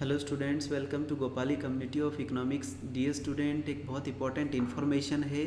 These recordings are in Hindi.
Hello students, welcome to Gopali community of economics. Dear student, एक बहुत इंपॉर्टेंट इन्फॉर्मेशन है।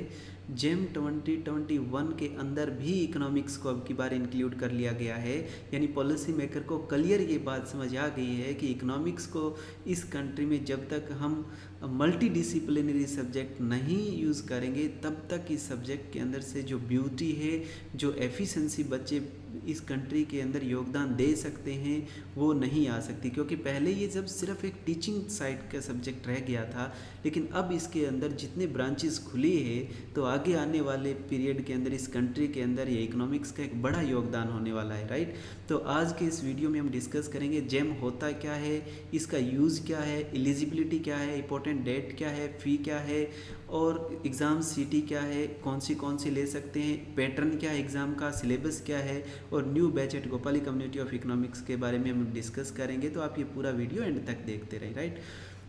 जेम 2021 के अंदर भी इकोनॉमिक्स को अब की बार इंक्लूड कर लिया गया है। यानी पॉलिसी मेकर को क्लियर ये बात समझ आ गई है कि इकोनॉमिक्स को इस कंट्री में जब तक हम मल्टी डिसिप्लिनरी सब्जेक्ट नहीं यूज़ करेंगे तब तक इस सब्जेक्ट के अंदर से जो ब्यूटी है, जो एफिशिएंसी बच्चे इस कंट्री के अंदर योगदान दे सकते हैं वो नहीं आ सकती। क्योंकि पहले ये जब सिर्फ एक टीचिंग साइड का सब्जेक्ट रह गया था, लेकिन अब इसके अंदर जितने ब्रांचेस खुली है तो आगे आने वाले पीरियड के अंदर इस कंट्री के अंदर ये इकोनॉमिक्स का एक बड़ा योगदान होने वाला है, राइट। तो आज के इस वीडियो में हम डिस्कस करेंगे जेम होता क्या है, इसका यूज़ क्या है, एलिजिबिलिटी क्या है, इंपॉर्टेंट डेट क्या है, फ़ी क्या है, और एग्ज़ाम सिटी क्या है, कौन सी ले सकते हैं, पैटर्न क्या है एग्ज़ाम का, सिलेबस क्या है, और new batch at Gopali community of economics के बारे में हम डिस्कस करेंगे। तो आप ये पूरा वीडियो एंड तक देखते रहें, राइट।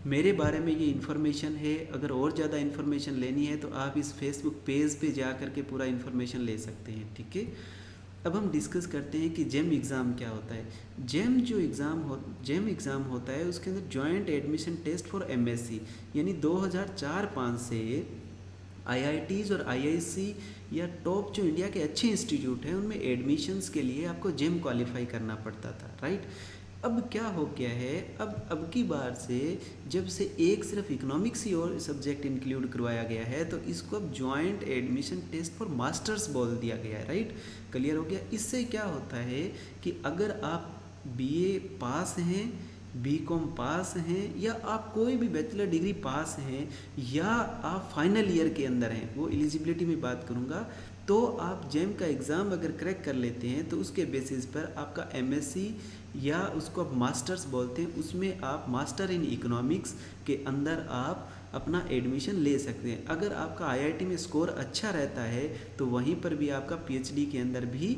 मेरे बारे में ये इन्फॉर्मेशन है। अगर और ज़्यादा इन्फॉर्मेशन लेनी है तो आप इस फेसबुक पेज पे जा कर के पूरा इन्फॉर्मेशन ले सकते हैं, ठीक है। अब हम डिस्कस करते हैं कि जेम एग्ज़ाम क्या होता है। जेम एग्ज़ाम होता है, उसके अंदर joint admission test for MSc, यानी 2004-05 से आईआईटीज़ और आईआईसी या टॉप जो इंडिया के अच्छे इंस्टीट्यूट हैं उनमें एडमिशन्स के लिए आपको जेम क्वालिफाई करना पड़ता था, राइट। अब क्या हो गया है, अब की बार से जब से एक सिर्फ इकोनॉमिक्स ही और सब्जेक्ट इंक्लूड करवाया गया है तो इसको अब joint admission test for masters बोल दिया गया है, राइट। क्लियर हो गया। इससे क्या होता है कि अगर आप बीए पास हैं, बीकॉम पास हैं, या आप कोई भी बैचलर डिग्री पास हैं, या आप फाइनल ईयर के अंदर हैं, वो एलिजिबिलिटी में बात करूँगा, तो आप जेम का एग्ज़ाम अगर क्रैक कर लेते हैं तो उसके बेसिस पर आपका एमएससी या उसको आप मास्टर्स बोलते हैं, उसमें आप मास्टर इन इकोनॉमिक्स के अंदर आप अपना एडमिशन ले सकते हैं। अगर आपका आईआईटी में स्कोर अच्छा रहता है तो वहीं पर भी आपका पीएचडी के अंदर भी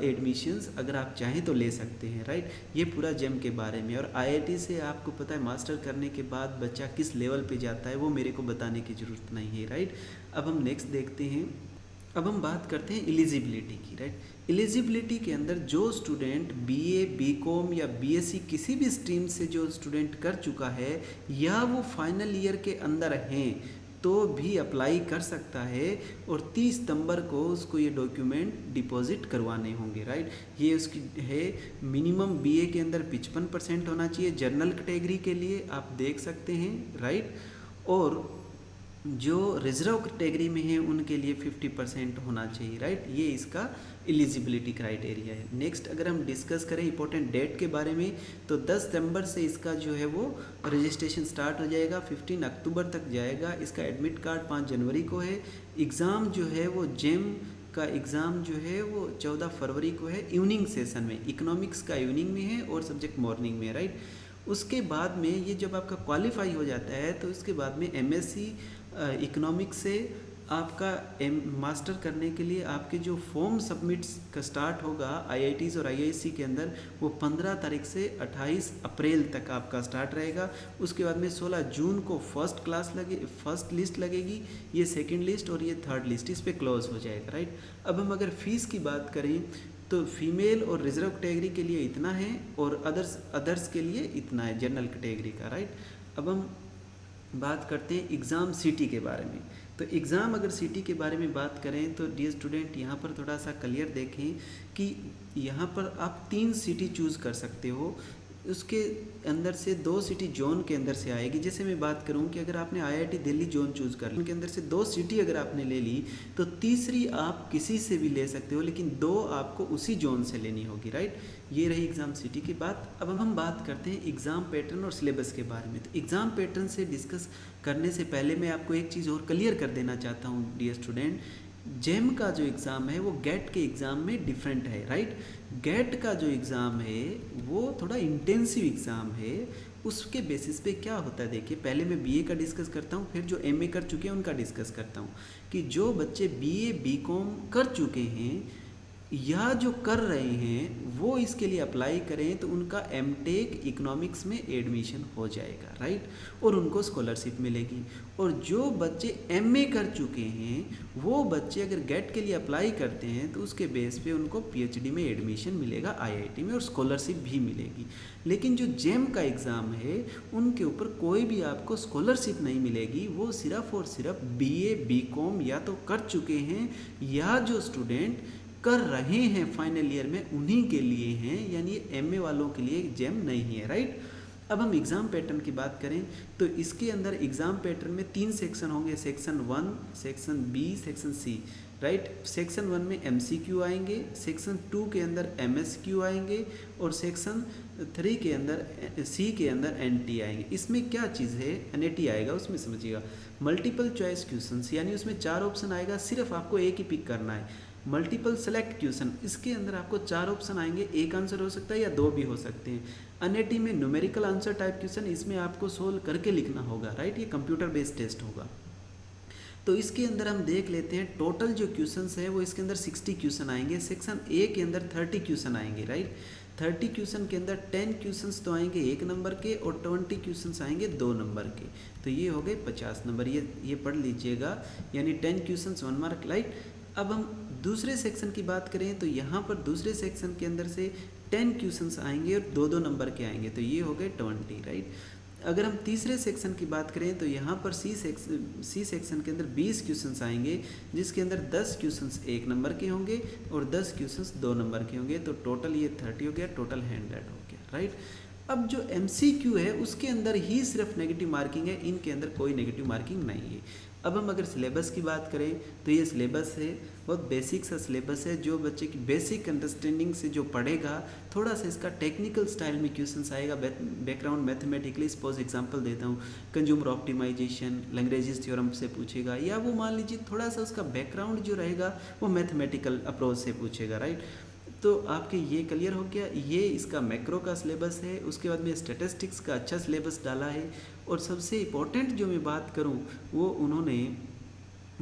एडमिशन्स अगर आप चाहें तो ले सकते हैं, राइट। ये पूरा जेम के बारे में। और आईआईटी से आपको पता है मास्टर करने के बाद बच्चा किस लेवल पे जाता है वो मेरे को बताने की ज़रूरत नहीं है, राइट। अब हम नेक्स्ट देखते हैं। अब हम बात करते हैं एलिजिबिलिटी की, राइट। एलिजिबिलिटी के अंदर जो स्टूडेंट बीए, बीकॉम या बीएससी किसी भी स्ट्रीम से जो स्टूडेंट कर चुका है या वो फाइनल ईयर के अंदर हैं तो भी अप्लाई कर सकता है, और 30 सितंबर को उसको ये डॉक्यूमेंट डिपॉजिट करवाने होंगे, राइट। ये उसकी है। मिनिमम बीए के अंदर 55% होना चाहिए जनरल कैटेगरी के लिए, आप देख सकते हैं, राइट। और जो रिजर्व कैटेगरी में है उनके लिए 50% होना चाहिए, राइट। ये इसका एलिजिबिलिटी क्राइटेरिया है। नेक्स्ट अगर हम डिस्कस करें इंपॉर्टेंट डेट के बारे में तो 10 सितंबर से इसका जो है वो रजिस्ट्रेशन स्टार्ट हो जाएगा, 15 अक्टूबर तक जाएगा। इसका एडमिट कार्ड 5 जनवरी को है। एग्ज़ाम जो है वो जेम का एग्ज़ाम जो है वो 14 फरवरी को है, इवनिंग सेशन में। इकोनॉमिक्स का इवनिंग में है और सब्जेक्ट मॉर्निंग में है, राइट। उसके बाद में ये जब आपका क्वालिफाई हो जाता है तो उसके बाद में एमएससी इकोनॉमिक्स से आपका मास्टर करने के लिए आपके जो फॉर्म सबमिट्स का स्टार्ट होगा आईआईटीज़ और आईआईसी के अंदर, वो 15 तारीख से 28 अप्रैल तक आपका स्टार्ट रहेगा। उसके बाद में 16 जून को फर्स्ट लिस्ट लगेगी, ये सेकंड लिस्ट और ये थर्ड लिस्ट, इस पे क्लोज हो जाएगा, राइट। अब हम अगर फ़ीस की बात करें तो फीमेल और रिजर्व कैटेगरी के लिए इतना है और अदर्स के लिए इतना है जनरल कैटेगरी का, राइट। अब हम बात करते हैं एग्ज़ाम सिटी के बारे में। तो एग्ज़ाम अगर सिटी के बारे में बात करें तो डियर स्टूडेंट यहाँ पर थोड़ा सा क्लियर देखें कि यहाँ पर आप 3 सिटी चूज़ कर सकते हो। उसके अंदर से 2 सिटी जोन के अंदर से आएगी। जैसे मैं बात करूं कि अगर आपने आईआईटी दिल्ली जोन चूज़ कर लिया, उनके अंदर से 2 सिटी अगर आपने ले ली तो तीसरी आप किसी से भी ले सकते हो, लेकिन 2 आपको उसी जोन से लेनी होगी, राइट। ये रही एग्ज़ाम सिटी की बात। अब हम बात करते हैं एग्ज़ाम पैटर्न और सिलेबस के बारे में। तो एग्ज़ाम पैटर्न से डिस्कस करने से पहले मैं आपको एक चीज़ और क्लियर कर देना चाहता हूँ डियर स्टूडेंट। जेम का जो एग्ज़ाम है वो गेट के एग्ज़ाम में डिफरेंट है, राइट। गेट का जो एग्ज़ाम है वो थोड़ा इंटेंसिव एग्ज़ाम है। उसके बेसिस पे क्या होता है, देखिए पहले मैं बीए का डिस्कस करता हूँ, फिर जो एमए कर चुके हैं उनका डिस्कस करता हूँ। कि जो बच्चे बीए बीकॉम कर चुके हैं या जो कर रहे हैं वो इसके लिए अप्लाई करें तो उनका एमटेक इकोनॉमिक्स में एडमिशन हो जाएगा, राइट, और उनको स्कॉलरशिप मिलेगी। और जो बच्चे एमए कर चुके हैं वो बच्चे अगर गेट के लिए अप्लाई करते हैं तो उसके बेस पे उनको पीएचडी में एडमिशन मिलेगा आईआईटी में, और स्कॉलरशिप भी मिलेगी। लेकिन जो जेम का एग्ज़ाम है उनके ऊपर कोई भी आपको स्कॉलरशिप नहीं मिलेगी, वो सिर्फ और सिर्फ बीए बीकॉम या तो कर चुके हैं या जो स्टूडेंट कर रहे हैं फाइनल ईयर में उन्हीं के लिए हैं, यानी एमए वालों के लिए जेम नहीं है, राइट। अब हम एग्ज़ाम पैटर्न की बात करें तो इसके अंदर एग्ज़ाम पैटर्न में 3 सेक्शन होंगे, section 1, section B, section C, right. Section 1 में एमसीक्यू आएंगे, सेक्शन 2 के अंदर एमएसक्यू आएंगे, और सेक्शन 3 के अंदर सी के अंदर एनटी आएंगे। इसमें क्या चीज़ है, एनएटी आएगा, उसमें समझिएगा मल्टीपल चॉइस क्वेश्चंस, यानी उसमें 4 ऑप्शन आएगा, सिर्फ आपको एक ही पिक करना है। मल्टीपल सेलेक्ट क्वेश्चन, इसके अंदर आपको 4 ऑप्शन आएंगे, एक आंसर हो सकता है या 2 भी हो सकते हैं। एनएटी में न्यूमेरिकल आंसर टाइप क्वेश्चन, इसमें आपको सोल्व करके लिखना होगा, राइट, ये कंप्यूटर बेस्ड टेस्ट होगा। तो इसके अंदर हम देख लेते हैं टोटल जो क्वेश्चंस है वो इसके अंदर 60 क्वेश्चन आएंगे। सेक्शन ए के अंदर 30 क्वेश्चन आएंगे, राइट। 30 क्वेश्चन के अंदर 10 क्वेश्चंस तो आएंगे 1 नंबर के और 20 क्वेश्चंस आएंगे 2 नंबर के, तो ये हो गए 50 नंबर। ये पढ़ लीजिएगा, यानी 10 क्वेश्चंस 1 मार्क, राइट। अब हम दूसरे सेक्शन की बात करें तो यहाँ पर दूसरे सेक्शन के अंदर से 10 क्वेश्चंस आएंगे और 2-2 नंबर के आएंगे, तो ये हो गए 20, राइट। अगर हम तीसरे सेक्शन की बात करें तो यहाँ पर सी सेक्शन के अंदर 20 क्वेश्चंस आएंगे, जिसके अंदर 10 क्वेश्चंस 1 नंबर के होंगे और 10 क्वेश्चंस 2 नंबर के होंगे, तो टोटल ये 30 हो गया, टोटल 100 हो गया, राइट। अब जो एमसीक्यू है उसके अंदर ही सिर्फ नेगेटिव मार्किंग है, इनके अंदर कोई नेगेटिव मार्किंग नहीं है। अब हम अगर सिलेबस की बात करें तो ये सिलेबस है, बहुत बेसिक सा सिलेबस है, जो बच्चे की बेसिक अंडरस्टैंडिंग से जो पढ़ेगा, थोड़ा सा इसका टेक्निकल स्टाइल में क्वेश्चंस आएगा, बैकग्राउंड मैथमेटिकली, सपोज एग्जांपल देता हूँ, कंज्यूमर ऑप्टिमाइजेशन, लैग्रेंज थ्योरम से पूछेगा, या वो मान लीजिए थोड़ा सा उसका बैकग्राउंड जो रहेगा वो मैथमेटिकल अप्रोच से पूछेगा, राइट। तो आपके ये क्लियर हो गया, ये इसका मैक्रो का सिलेबस है। उसके बाद में स्टैटिस्टिक्स का अच्छा सिलेबस डाला है, और सबसे इम्पोर्टेंट जो मैं बात करूं वो उन्होंने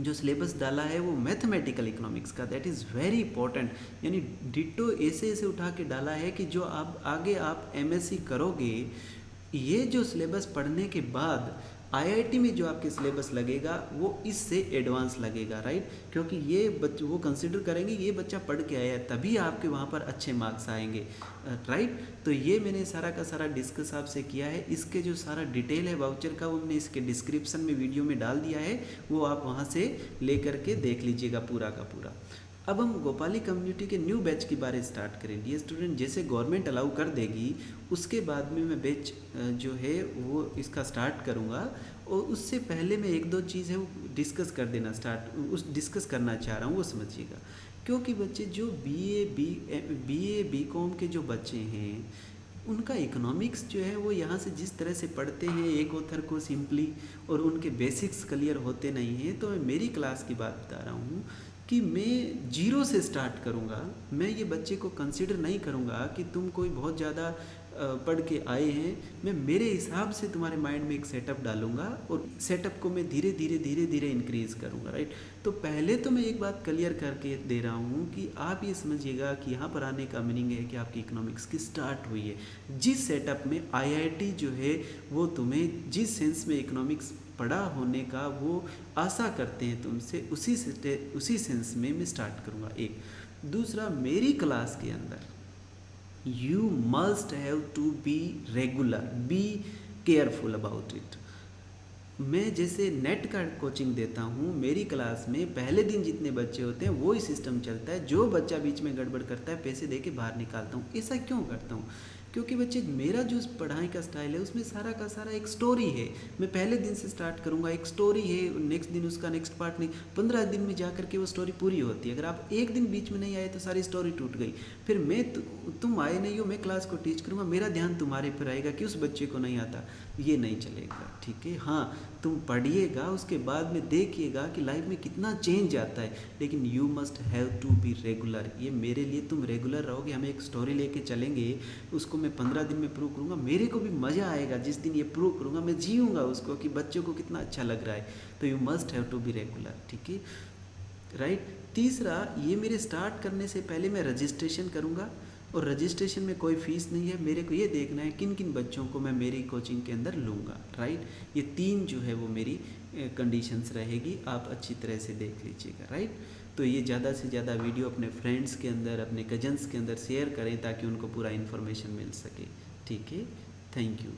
जो सिलेबस डाला है वो मैथमेटिकल इकोनॉमिक्स का, दैट इज़ वेरी इंपॉर्टेंट, यानी डिटो ऐसे उठा के डाला है कि जो आप आगे आप एमएससी करोगे, ये जो सिलेबस पढ़ने के बाद आईआईटी में जो आपके सिलेबस लगेगा वो इससे एडवांस लगेगा, राइट, क्योंकि ये वो कंसिडर करेंगे ये बच्चा पढ़ के आया है, तभी आपके वहाँ पर अच्छे मार्क्स आएंगे, राइट। तो ये मैंने सारा का सारा डिस्कस आपसे किया है। इसके जो सारा डिटेल है वाउचर का वो मैंने इसके डिस्क्रिप्शन में वीडियो में डाल दिया है, वो आप वहाँ से ले करके देख लीजिएगा पूरा का पूरा। अब हम गोपाली कम्युनिटी के न्यू बैच के बारे स्टार्ट करें। डियर स्टूडेंट, जैसे गवर्नमेंट अलाउ कर देगी उसके बाद में मैं बैच जो है वो इसका स्टार्ट करूँगा, और उससे पहले मैं 1-2 चीज़ है वो डिस्कस कर देना डिस्कस करना चाह रहा हूँ, वो समझिएगा। क्योंकि बच्चे जो बीए बीकॉम के जो बच्चे हैं उनका इकोनॉमिक्स जो है वो यहाँ से जिस तरह से पढ़ते हैं एक ऑथर को सिंपली, और उनके बेसिक्स क्लियर होते नहीं हैं। तो मैं मेरी क्लास की बात बता रहा हूँ कि मैं 0 से स्टार्ट करूँगा। मैं ये बच्चे को कंसिडर नहीं करूँगा कि तुम कोई बहुत ज़्यादा पढ़ के आए हैं। मैं मेरे हिसाब से तुम्हारे माइंड में एक सेटअप डालूंगा, और सेटअप को मैं धीरे धीरे इंक्रीज़ करूँगा, राइट। तो पहले तो मैं एक बात क्लियर करके दे रहा हूँ कि आप ये समझिएगा कि यहाँ पर आने का मीनिंग है कि आपकी इकोनॉमिक्स की स्टार्ट हुई है। जिस सेटअप में आईआईटी जो है वो तुम्हें जिस सेंस में इकोनॉमिक्स पढ़ा होने का वो आशा करते हैं तुमसे, उसी सेंस में मैं स्टार्ट करूँगा। एक दूसरा, मेरी क्लास के अंदर you must have to be regular, be careful about it। मैं जैसे नेट का कोचिंग देता हूँ, मेरी क्लास में पहले दिन जितने बच्चे होते हैं वही सिस्टम चलता है। जो बच्चा बीच में गड़बड़ करता है पैसे दे के बाहर निकालता हूँ। ऐसा क्यों करता हूँ? क्योंकि बच्चे मेरा जो पढ़ाई का स्टाइल है उसमें सारा का सारा एक स्टोरी है। मैं पहले दिन से स्टार्ट करूँगा, एक स्टोरी है, नेक्स्ट दिन उसका नेक्स्ट पार्ट नहीं, 15 दिन में जा करके वो स्टोरी पूरी होती है। अगर आप एक दिन बीच में नहीं आए तो सारी स्टोरी टूट गई। फिर तुम आए नहीं हो, मैं क्लास को टीच करूँगा, मेरा ध्यान तुम्हारे पर आएगा कि उस बच्चे को नहीं आता, ये नहीं चलेगा, ठीक है। हाँ, तुम पढ़िएगा, उसके बाद में देखिएगा कि लाइफ में कितना चेंज आता है, लेकिन you must have to be regular. ये मेरे लिए तुम रेगुलर रहोगे, हम एक स्टोरी लेके चलेंगे, उसको मैं 15 दिन में प्रूव करूँगा, मेरे को भी मज़ा आएगा जिस दिन ये प्रूव करूँगा, मैं जीऊँगा उसको कि बच्चों को कितना अच्छा लग रहा है। तो you must have to be regular, ठीक है। राइट। तीसरा, ये मेरे स्टार्ट करने से पहले मैं रजिस्ट्रेशन करूँगा, और रजिस्ट्रेशन में कोई फ़ीस नहीं है। मेरे को ये देखना है किन किन बच्चों को मैं मेरी कोचिंग के अंदर लूँगा, राइट। ये 3 जो है वो मेरी कंडीशंस रहेगी, आप अच्छी तरह से देख लीजिएगा, राइट। तो ये ज़्यादा से ज़्यादा वीडियो अपने फ्रेंड्स के अंदर, अपने कजन्स के अंदर शेयर करें ताकि उनको पूरा इन्फॉर्मेशन मिल सके, ठीक है। Thank you.